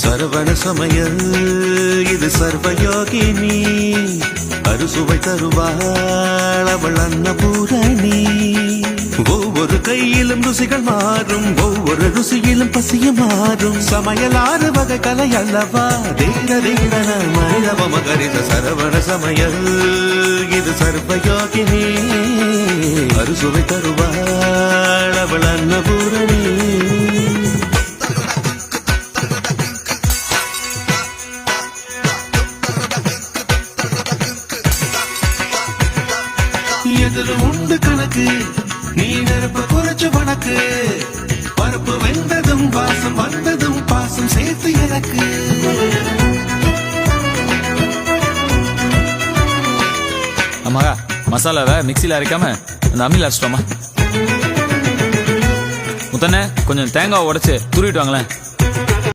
சரவண சமையல் இது சர்வயோகினி அறுசுவை தருவாள் அவள் அன்னபூரணி ஒவ்வொரு கையிலும் ருசிகள் மாறும் ஒவ்வொரு ருசியிலும் பசியும் மாறும் சமையல் 6 வகை கலை அல்லவா தீர தீரன மனிதவ மகரித சரவண சமையல் இது சர்வயோகினி அறுசுவை தருவாள் அவள் அன்னபூரணி எதில் உண்டு கணக்கு நீ நெருப்ப குறைச்சு வணக்கு பருப்பு வெந்ததும் வாசம் வந்ததும் பாசம் சேர்த்து எனக்கு அம்மாடா மசாலாவை மிக்சியில் அரைக்காம அந்த அம்மியில் அரைச்சிட்டோமா முத்தண்ணே கொஞ்சம் தேங்காய் உடைச்சு துருவிட்டு வாங்களேன்